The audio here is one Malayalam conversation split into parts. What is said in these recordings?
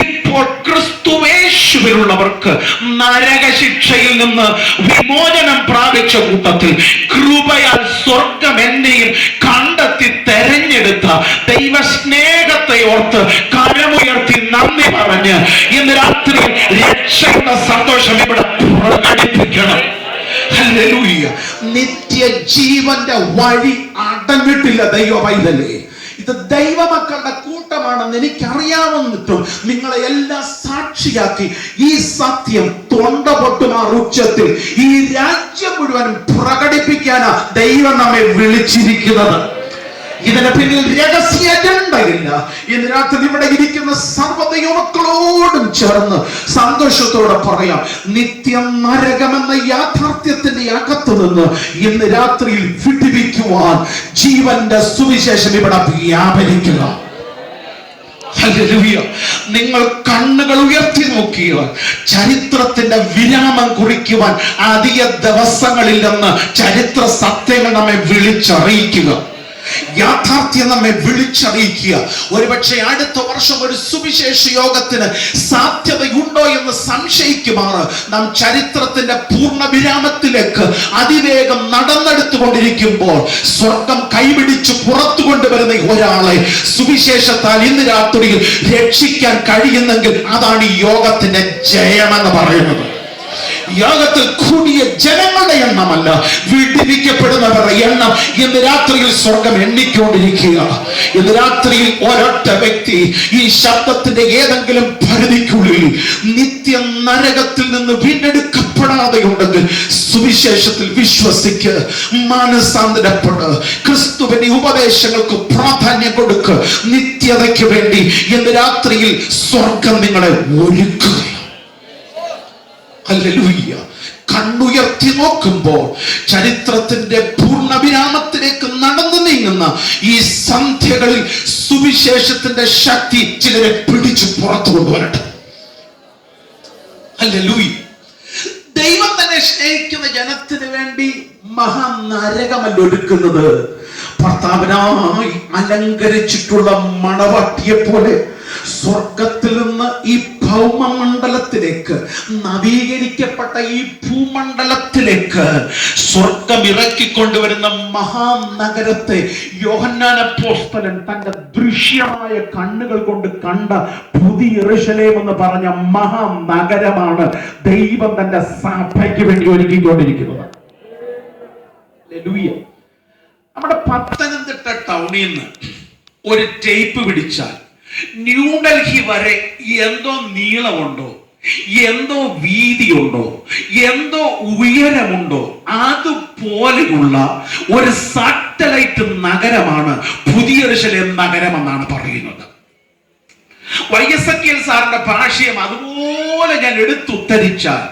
ഇപ്പോൾ ക്രിസ്തുവേശുവിലുള്ളവർക്ക് നരകശിക്ഷയിൽ നിന്ന് വിമോചനം പ്രാപിച്ച കൂട്ടത്തിൽ കൃപയാൽ സ്വർഗം എന്നെയും കണ്ടെത്തി തെരഞ്ഞെടുത്ത ദൈവസ്നേഹത്തെ ഓർത്ത് കരമുയർത്തി നന്ദി പറഞ്ഞ് ഇന്ന് രാത്രി രക്ഷയുടെ സന്തോഷം ഇവിടെ പ്രകടിപ്പിക്കണം. ഹല്ലേലൂയ. നിത്യജീവന്റെ വഴി അടങ്ങിട്ടില്ല ദൈവ പൈതലേ. ഇത് ദൈവമക്കളുടെ കൂട്ടമാണെന്ന് എനിക്കറിയാവുന്നിട്ടും നിങ്ങളെ എല്ലാം സാക്ഷിയാക്കി ഈ സത്യം തൊണ്ട പൊട്ടുമാർ ഉച്ചത്തിൽ ഈ രാജ്യം മുഴുവൻ പ്രകടിപ്പിക്കാനാ ദൈവം നമ്മെ വിളിച്ചിരിക്കുന്നത്. ഇതിന് പിന്നിൽ രഹസ്യ അജണ്ടയില്ല. ഇന്ന് രാത്രി ഇവിടെ ഇരിക്കുന്ന സർവ്വദൈവമക്കളോടും ചേർന്ന് സന്തോഷത്തോടെ പറയാം, നിത്യം നരകമെന്ന യാഥാർത്ഥ്യത്തിന്റെ അകത്ത് നിന്ന് ഇന്ന് രാത്രിയിൽ വിടുവിക്കുവാൻ ജീവന്റെ സുവിശേഷം ഇവിടെ വ്യാപരിക്കുക. ഹല്ലേലൂയ. നിങ്ങൾ കണ്ണുകൾ ഉയർത്തി നോക്കിയാൽ ചരിത്രത്തിന്റെ വിരാമം കുറിക്കുവാൻ അധിക ദിവസങ്ങളില്ലെന്ന് ചരിത്ര സത്യങ്ങൾ നമ്മെ വിളിച്ചറിയിക്കുക, യാഥാർത്ഥ്യം നമ്മെ വിളിച്ചറിയിക്കുക. ഒരുപക്ഷെ അടുത്ത വർഷം ഒരു സുവിശേഷ യോഗത്തിന് സാധ്യതയുണ്ടോ എന്ന് സംശയിക്കുമാറ് നാം ചരിത്രത്തിന്റെ പൂർണ്ണ വിരാമത്തിലേക്ക് അതിവേഗം നടന്നെടുത്തുകൊണ്ടിരിക്കുമ്പോൾ സ്വർഗം കൈപിടിച്ച് പുറത്തു കൊണ്ടുവരുന്ന ഒരാളെ സുവിശേഷത്താൽ ഇന്ന് രാത്രിയിൽ രക്ഷിക്കാൻ കഴിയുന്നെങ്കിൽ അതാണ് ഈ യോഗത്തിന്റെ ജയമെന്ന് പറയുന്നത്. യോഗത്തിൽ കൂടിയ ജനങ്ങളുടെ എണ്ണമല്ല, വിടുവിക്കപ്പെടുന്നവരുടെ എണ്ണം ഇന്ന് രാത്രിയിൽ സ്വർഗം എണ്ണിക്കൊണ്ടിരിക്കുക. ഇന്ന് രാത്രിയിൽ ഒരൊറ്റ വ്യക്തി ഈ ശബ്ദത്തിന്റെ ഏതെങ്കിലും പരിധിക്കുള്ളിൽ നിത്യ നരകത്തിൽ നിന്ന് വീണ്ടെടുക്കപ്പെടാതെ ഉണ്ടെങ്കിൽ സുവിശേഷത്തിൽ വിശ്വസിക്ക്, മാനസാന്തരപ്പെട്, ക്രിസ്തുവിന്റെ ഉപദേശങ്ങൾക്ക് പ്രാധാന്യം കൊടുക്ക്. നിത്യതയ്ക്ക് വേണ്ടി ഇന്ന് രാത്രിയിൽ സ്വർഗം നിങ്ങളെ ഒരുക്കുക. ഹല്ലേലൂയ. കണ്ണുയർത്തി നോക്കുമ്പോൾ ചരിത്രത്തിന്റെ പൂർണ്ണ വിരാമത്തിലേക്ക് നടന്നു നീങ്ങുന്ന ഈ സന്ധ്യകളിൽ സുവിശേഷത്തിന്റെ ശക്തി ചിലരെ പിടിച്ചു പുറത്തു കൊണ്ടുവരട്ടെ. ഹല്ലേലൂയ. ദൈവം തന്നെ സ്നേഹിക്കുന്ന ജനത്തിന് വേണ്ടി മഹാനരകമല്ല ഒരുക്കുന്നത്. ഭർത്താവിനായി അലങ്കരിച്ചിട്ടുള്ള മണവാട്ടിയെ പോലെ സ്വർഗത്തിൽ നിന്ന് ഈ ഭൗമമണ്ഡലത്തിലേക്ക്, നവീകരിക്കപ്പെട്ട ഈ ഭൂമണ്ഡലത്തിലേക്ക് സ്വർഗം ഇറക്കിക്കൊണ്ടുവരുന്ന മഹാനഗരത്തെ യോഹന്നാൻ അപ്പോസ്തലൻ തന്റെ ദൃശ്യമായ കണ്ണുകൾ കൊണ്ട് കണ്ട പുതിയ യെരൂശലേം എന്ന് പറഞ്ഞ മഹാനഗരമാണ് ദൈവം തന്റെ സഭയ്ക്ക് വേണ്ടി ഒരുക്കിക്കൊണ്ടിരിക്കുന്നത്. നമ്മുടെ പത്തനംതിട്ട ടൗണിൽ നിന്ന് ഒരു ടേപ്പ് പിടിച്ചാൽ ന്യൂഡൽഹി വരെ എന്തോ നീളമുണ്ടോ, എന്തോ വീതിയുണ്ടോ, എന്തോ ഉയരമുണ്ടോ, അതുപോലെയുള്ള ഒരു സാറ്റലൈറ്റ് നഗരമാണ് പുതിയ യെരൂശലേം നഗരം എന്നാണ് പറയുന്നത്. YSKL സാറിന്റെ ഭാഷ്യം അതുപോലെ ഞാൻ എടുത്തുദ്ധരിച്ചാൽ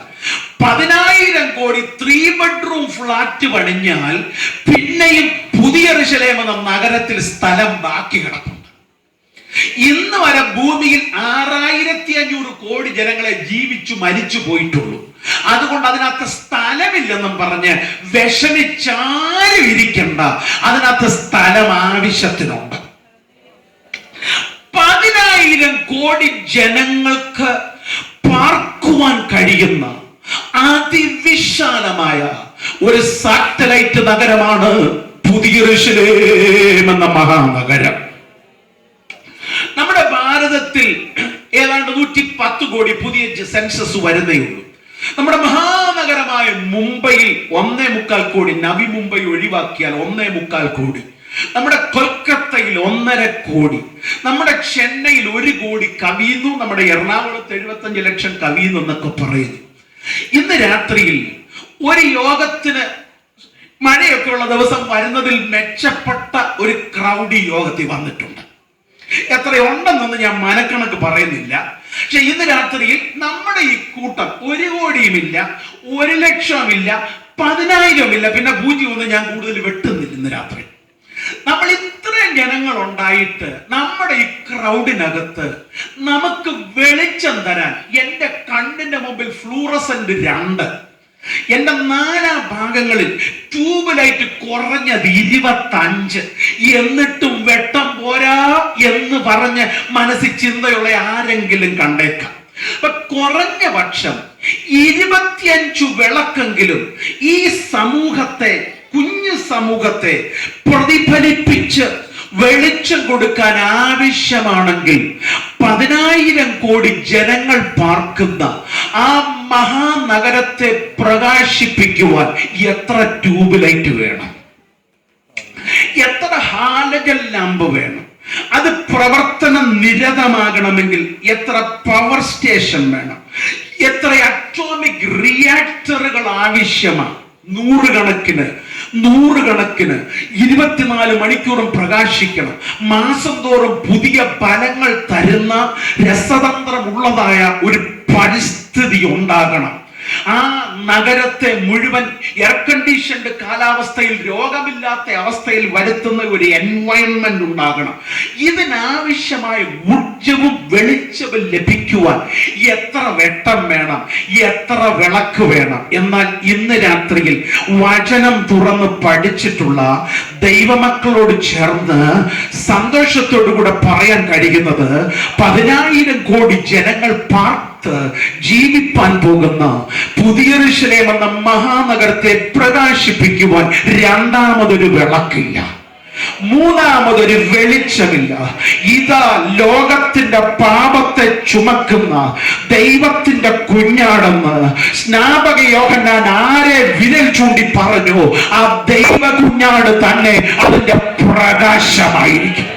10,000 കോടി 3 ബെഡ്റൂം ഫ്ലാറ്റ് പണിഞ്ഞാൽ പിന്നെയും പുതിയ യെരൂശലേം എന്ന നഗരത്തിൽ സ്ഥലം ബാക്കി കിടക്കുന്നു. ഇന്ന് വരെ ഭൂമിയിൽ 6,500 കോടി ജനങ്ങളെ ജീവിച്ചു മരിച്ചു പോയിട്ടുള്ളൂ. അതുകൊണ്ട് അതിനകത്ത് സ്ഥലമില്ലെന്നും പറഞ്ഞ് വിഷമിച്ചാരും ഇരിക്കണ്ട, അതിനകത്ത് സ്ഥലം ആവശ്യത്തിനുണ്ട്. 10,000 കോടി ജനങ്ങൾക്ക് പാർക്കുവാൻ കഴിയുന്ന അതിവിശാലമായ ഒരു സാറ്റലൈറ്റ് നഗരമാണ് പുതിയ യെരൂശലേം എന്ന മഹാനഗരം. നമ്മുടെ ഭാരതത്തിൽ ഏതാണ്ട് 110 കോടി പുതിയ സെൻസസ് വരുന്നേയുള്ളൂ. നമ്മുടെ മഹാനഗരമായ മുംബൈയിൽ 1.25 കോടി, നവി മുംബൈ ഒഴിവാക്കിയാൽ 1.25 കോടി, നമ്മുടെ കൊൽക്കത്തയിൽ 1.5 കോടി, നമ്മുടെ ചെന്നൈയിൽ 1 കോടി കവിയുന്നു, നമ്മുടെ എറണാകുളത്ത് 75 ലക്ഷം കവിയുന്നു എന്നൊക്കെ പറയുന്നു. ഇന്ന് രാത്രിയിൽ ഒരു യോഗത്തിന് മഴയൊക്കെ ഉള്ള ദിവസം വരുന്നതിൽ മെച്ചപ്പെട്ട ഒരു ക്രൗഡ് ഈ യോഗത്തിൽ വന്നിട്ടുണ്ട്. എത്രയുണ്ടെന്നൊന്നും ഞാൻ മനക്കണക്ക് പറയുന്നില്ല. പക്ഷെ ഇന്ന് രാത്രിയിൽ നമ്മുടെ ഈ കൂട്ടം 1 കോടിയുമില്ല, 1 ലക്ഷവുമില്ല, 10,000 പിന്നെ 0 ഞാൻ കൂടുതൽ വെട്ടുന്നില്ല. ഇന്ന് രാത്രി നമ്മൾ ഇത്രയും ജനങ്ങൾ ഉണ്ടായിട്ട് നമ്മുടെ ഈ ക്രൗഡിനകത്ത് നമുക്ക് വെളിച്ചം തരാൻ എന്റെ കണ്ണിന്റെ മുമ്പിൽ ഫ്ലൂറസന്റ് 2 എന്റെ 4 ഭാഗങ്ങളിൽ ട്യൂബ് ലൈറ്റ് കുറഞ്ഞത് 25, എന്നിട്ടും വെട്ടം പോരാ എന്ന് പറഞ്ഞ് മനസ്സിൽ ചിന്തയുള്ള ആരെങ്കിലും കണ്ടേക്കാം. അപ്പൊ കുറഞ്ഞ പക്ഷം 25 വിളക്കെങ്കിലും ഈ സമൂഹത്തെ, കുഞ്ഞു സമൂഹത്തെ പ്രതിഫലിപ്പിച്ച് വെളിച്ചം കൊടുക്കാൻ ആവശ്യമാണെങ്കിൽ 10,000 കോടി ജനങ്ങൾ പാർക്കുന്ന ആ മഹാനഗരത്തെ പ്രകാശിപ്പിക്കുവാൻ എത്ര ട്യൂബ് ലൈറ്റ് വേണം? എത്ര ഹാലജൻ ലാമ്പ് വേണം? അത് പ്രവർത്തനം നിരതമാകണമെങ്കിൽ എത്ര പവർ സ്റ്റേഷൻ വേണം? എത്ര അറ്റോമിക് റിയാക്ടറുകൾ ആവശ്യമാണ്? നൂറുകണക്കിന് 24 മണിക്കൂറും പ്രകാശിക്കണം. മാസം തോറും പുതിയ ഫലങ്ങൾ തരുന്ന രസതന്ത്രമുള്ളതായ ഒരു പരിസ്ഥിതി ഉണ്ടാകണം. ആ നഗരത്തെ മുഴുവൻ എയർ കണ്ടീഷൻഡ് കാലാവസ്ഥയിൽ, രോഗമില്ലാത്ത അവസ്ഥയിൽ വരുത്തുന്ന ഒരു എൻവയൺമെന്റ് ഉണ്ടാകണം. ഇതിനാവശ്യമായ ഊർജവും വെളിച്ചവും ലഭിക്കുവാൻ എത്ര വെട്ടം വേണം? എത്ര വിളക്ക് വേണം? എന്നാൽ ഇന്ന് രാത്രിയിൽ വചനം തുറന്ന് പഠിച്ചിട്ടുള്ള ദൈവമക്കളോട് ചേർന്ന് സന്തോഷത്തോടു കൂടെ പറയാൻ കഴിയുന്നത് 10,000 കോടി ജനങ്ങൾ ജീവിപ്പാൻ പോകുന്ന പുതിയ യെരൂശലേം എന്ന മഹാനഗരത്തെ പ്രകാശിപ്പിക്കുവാൻ രണ്ടാമതൊരു വിളക്കില്ല, മൂന്നാമതൊരു വെളിച്ചമില്ല. ഇതാ ലോകത്തിന്റെ പാപത്തെ ചുമക്കുന്ന ദൈവത്തിന്റെ കുഞ്ഞാടെന്ന് സ്നാപക യോഹന്നാൻ ആരെ വിരൽ ചൂണ്ടി പറഞ്ഞു? ആ ദൈവ കുഞ്ഞാട് തന്നെ അതിന്റെ പ്രകാശമായിരിക്കും,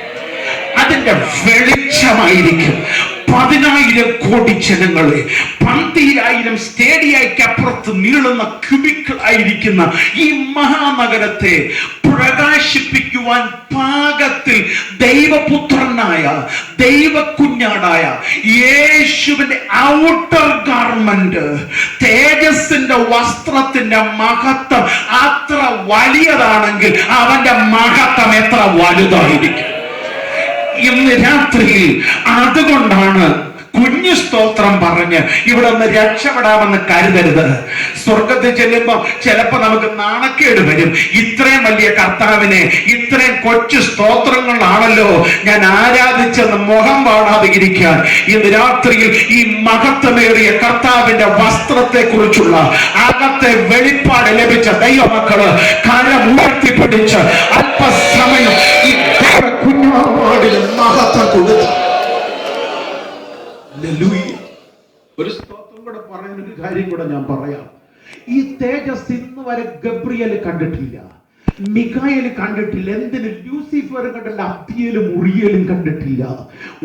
അതിന്റെ വെളിച്ചമായിരിക്കും. 10,000 കോടി ജനങ്ങളെ 12,000 സ്റ്റേഡിയയ്ക്കപ്പുറത്ത് നീളുന്ന ക്യൂബിക്കളായിരിക്കുന്ന ഈ മഹാനഗരത്തെ പ്രകാശിപ്പിക്കുവാൻ പാകത്തിൽ ദൈവപുത്രനായ ദൈവകുഞ്ഞാടായ യേശുവിന്റെ ഔട്ടർ ഗാർമെന്റ്, തേജസ്സിന്റെ വസ്ത്രത്തിന്റെ മഹത്വം അത്ര വലിയതാണെങ്കിൽ അവന്റെ മഹത്വം എത്ര വലുതായിരിക്കും? ഇന്ന് രാത്രിയിൽ അതുകൊണ്ടാണ് കുഞ്ഞു സ്തോത്രം പറഞ്ഞ് ഇവിടെ ഒന്ന് രക്ഷപ്പെടാമെന്ന് കരുതരുത്. സ്വർഗത്തിൽ ചെല്ലുമ്പോൾ ചിലപ്പോ നമുക്ക് നാണക്കേട് വരും. ഇത്രയും വലിയ കർത്താവിനെ ഇത്രയും കൊച്ചു സ്തോത്രങ്ങളാണല്ലോ ഞാൻ ആരാധിച്ചെന്ന് മുഖം പാടാതെ ഇരിക്കാൻ ഇന്ന് രാത്രിയിൽ ഈ മഹത്വമേറിയ കർത്താവിന്റെ വസ്ത്രത്തെ കുറിച്ചുള്ള അകത്തെ വെളിപ്പാട് ലഭിച്ച ദൈവമക്കള് കരം ഉയർത്തിപ്പിടിച്ച് അല്പസമയം ഈ കുഞ്ഞാടിന് മഹത്വം കൊടുത്തു. ഒരു സ്തോത്രം കൂടെ പറയുന്ന ഒരു കാര്യം കൂടെ ഞാൻ പറയാം. ഈ തേജസ് ഇന്ന് വരെ ഗബ്രിയേൽ കണ്ടിട്ടില്ല, മിഖായേൽ കണ്ടിട്ടില്ല, എന്തിന് ലൂസിഫർ കണ്ടില്ല, അബ്ദിയേലും ഉറിയേലും കണ്ടിട്ടില്ല,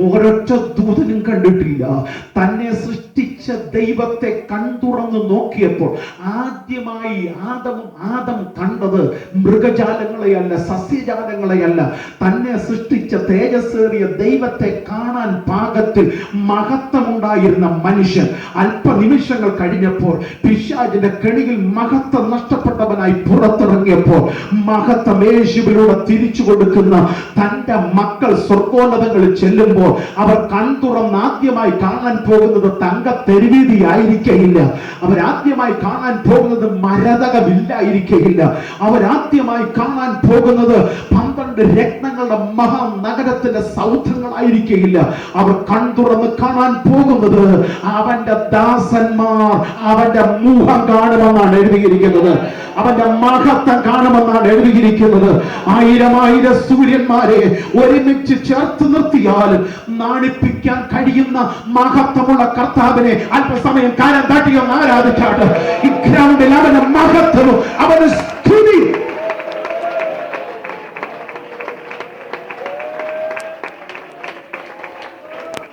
ഒരൊറ്റ ദൂതനും കണ്ടിട്ടില്ല. തന്നെ സൃഷ്ടിച്ച ദൈവത്തെ കൺതുറന്ന് നോക്കിയപ്പോൾ ആദ്യമായി ആദം കണ്ടത് മൃഗജാലങ്ങളെയല്ല, സസ്യജാലങ്ങളെയല്ല, തന്നെ സൃഷ്ടിച്ച തേജസ്സേറിയ ദൈവത്തെ കാണാൻ പാകത്തിൽ മഹത്വമുണ്ടായിരുന്ന മനുഷ്യൻ അല്പനിമിഷങ്ങൾ കഴിഞ്ഞപ്പോൾ പിശാചിന്റെ കെണിയിൽ മഹത്വം നഷ്ടപ്പെട്ടവനായി പുറത്തിറങ്ങിയപ്പോൾ മഹത്വം യേശുവിലൂടെ തിരിച്ചു കൊടുക്കുന്ന തന്റെ മക്കൾ സ്വർഗോന്നതങ്ങളിൽ ചെല്ലുമ്പോൾ അവർ കൺതുറന്ന് ആദ്യമായി കാണാൻ പോകുന്നത് തങ്ക തെരുവീതി ആയിരിക്കയില്ല, അവരാദ്യമായി കാണാൻ പോകുന്നത് മരതകമില്ലായിരിക്കയില്ല, അവരാദ്യമായി കാണാൻ പോകുന്നത് 12 രത്നങ്ങളുടെ മഹാനഗരത്തിന്റെ സൗധങ്ങളായിരിക്കയില്ല. അവർ കൺതുറന്ന് കാണാൻ പോകുന്നത് അവന്റെ ദാസന്മാർ അവന്റെ മുഖം കാണുമെന്നാണ് എഴുതിയിരിക്കുന്നത്, അവന്റെ മഹത്വം കാണുമെന്നാണ് എഴുതിയിരിക്കുന്നത്. 1000 സൂര്യന്മാരെ ഒരുമിച്ച് ചേർത്ത് നിർത്തിയാലും നാണിപ്പിക്കാൻ കഴിയുന്ന മഹത്വമുള്ള കർത്താവിനെ അല്പസമയം കാലം തട്ടിയൊന്ന് ആരാധിച്ചാട്ട്